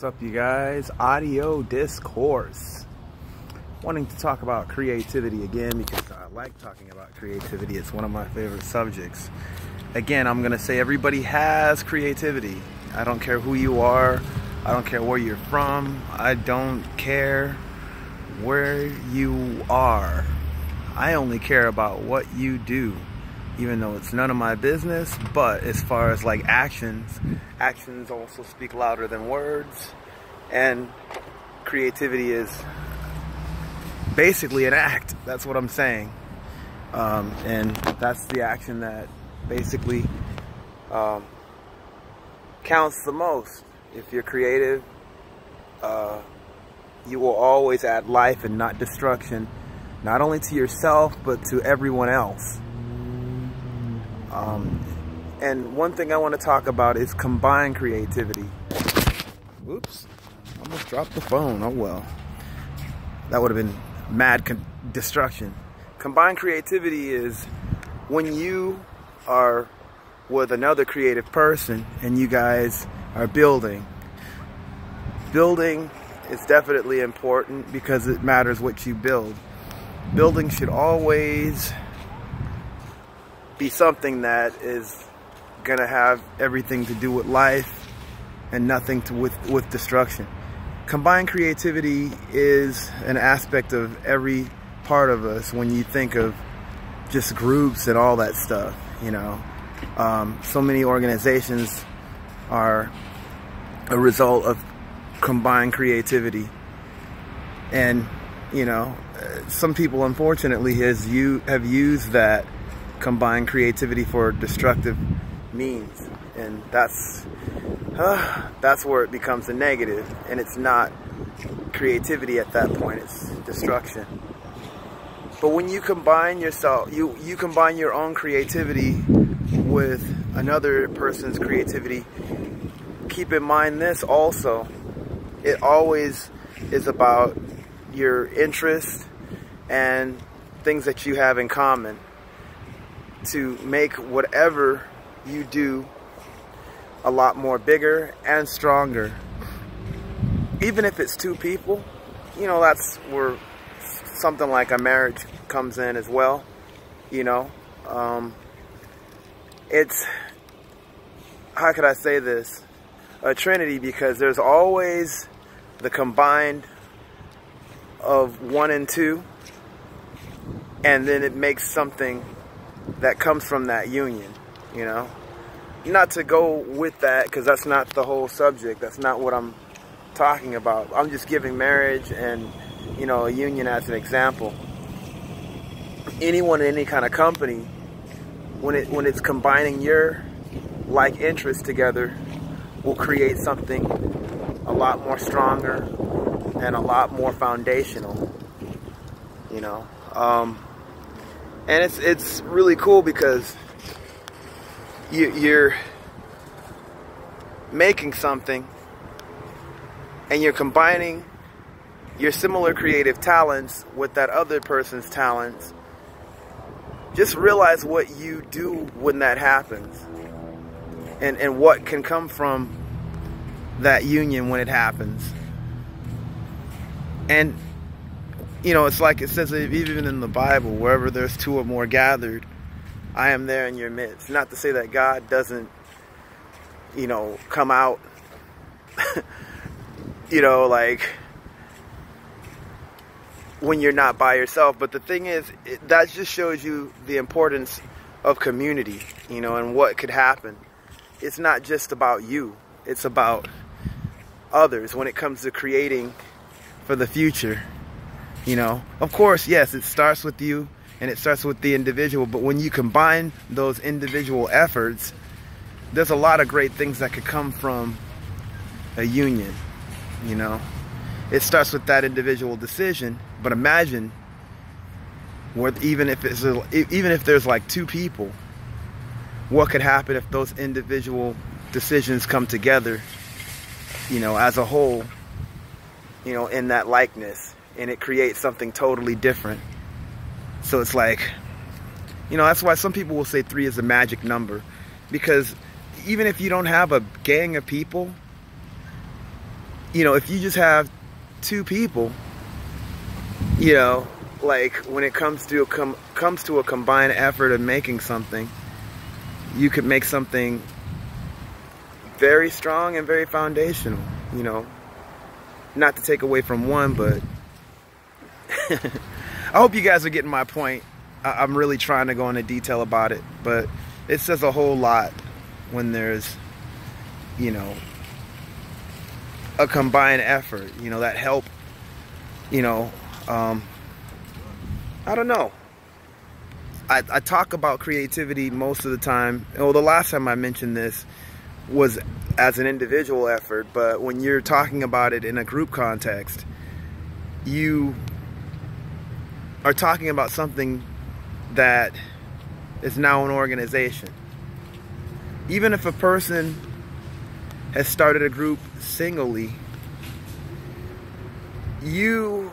What's up, you guys? Audio Discourse. Wanting to talk about creativity again because I like talking about creativity. It's one of my favorite subjects. Again, I'm going to say everybody has creativity. I don't care who you are. I don't care where you're from. I don't care where you are. I only care about what you do, even though it's none of my business. But as far as like actions also speak louder than words, and creativity is basically an act. That's what I'm saying. And that's the action that basically counts the most. If you're creative, you will always add life and not destruction, not only to yourself but to everyone else. And one thing I want to talk about is combined creativity. Oops, almost dropped the phone. Oh well, that would have been mad destruction. Combined creativity is when you are with another creative person and you guys are building. Building is definitely important because it matters what you build. Building should always be something that is gonna have everything to do with life and nothing to with destruction. Combined creativity is an aspect of every part of us when you think of just groups and all that stuff, you know. So many organizations are a result of combined creativity, and you know, some people unfortunately have used that combined creativity for destructive means, and that's where it becomes a negative, and it's not creativity at that point, it's destruction. But when you combine yourself, you combine your own creativity with another person's creativity, keep in mind this also, it always is about your interest and things that you have in common to make whatever you do a lot more bigger and stronger. Even if it's two people, you know, that's where something like a marriage comes in as well, you know. It's, how could I say this, a trinity, because there's always the combined of one and two, and then it makes something that comes from that union, you know. Not to go with that, because that's not the whole subject. That's not what I'm talking about. I'm just giving marriage and, you know, a union as an example. Anyone in any kind of company, when it's combining your like interests together, will create something a lot more stronger and a lot more foundational, you know. And it's really cool because you're making something and you're combining your similar creative talents with that other person's talents. Just realize what you do when that happens, and what can come from that union when it happens. And you know, it's like it says even in the Bible, wherever there's two or more gathered, I am there in your midst. Not to say that God doesn't, you know, come out, you know, like when you're not by yourself. But the thing is, that just shows you the importance of community, you know, and what could happen. It's not just about you. It's about others when it comes to creating for the future. You know, of course, yes, it starts with you and it starts with the individual, but when you combine those individual efforts, there's a lot of great things that could come from a union, you know. It starts with that individual decision, but imagine what, even if there's like two people, what could happen if those individual decisions come together, you know, as a whole, you know, in that likeness, and it creates something totally different. So it's like, you know, that's why some people will say 3 is a magic number, because even if you don't have a gang of people, you know, if you just have two people, you know, like when it comes to a combined effort of making something, you could make something very strong and very foundational, you know. Not to take away from one, but I hope you guys are getting my point. I'm really trying to go into detail about it, but it says a whole lot when there's, you know, a combined effort, you know, that help, you know, I don't know. I talk about creativity most of the time. Well, the last time I mentioned this was as an individual effort, but when you're talking about it in a group context, you are talking about something that is now an organization. Even if a person has started a group singly, you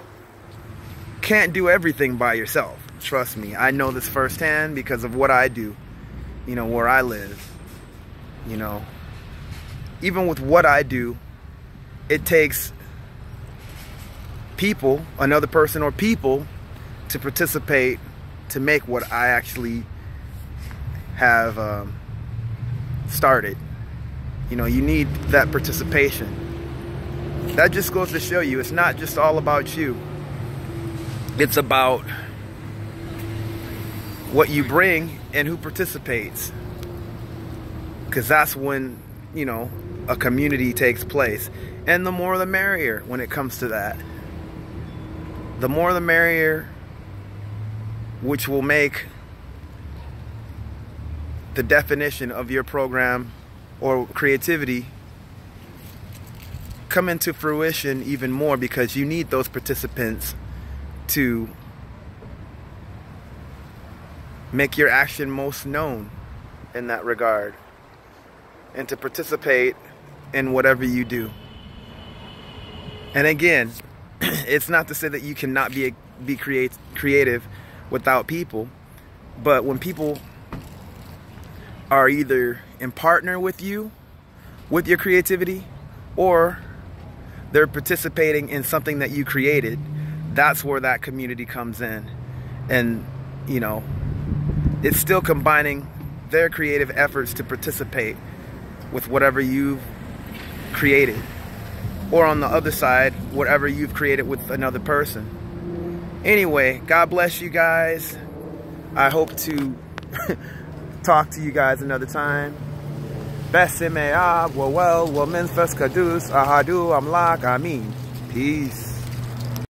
can't do everything by yourself. Trust me, I know this firsthand because of what I do, you know, where I live. You know, even with what I do, it takes people, another person or people, to participate to make what I actually have started. You know, you need that participation. That just goes to show you, it's not just all about you. It's about what you bring and who participates. Because that's when, you know, a community takes place. And the more the merrier when it comes to that. The more the merrier, which will make the definition of your program or creativity come into fruition even more, because you need those participants to make your action most known in that regard, and to participate in whatever you do. And again, it's not to say that you cannot be creative without people, but when people are either in partner with you with your creativity, or they're participating in something that you created, that's where that community comes in. And, you know, it's still combining their creative efforts to participate with whatever you've created, or on the other side, whatever you've created with another person. Anyway, God bless you guys. I hope to talk to you guys another time. Besimea, well, Memphis Kadus, Ahadu, Amlak, Amin. Peace.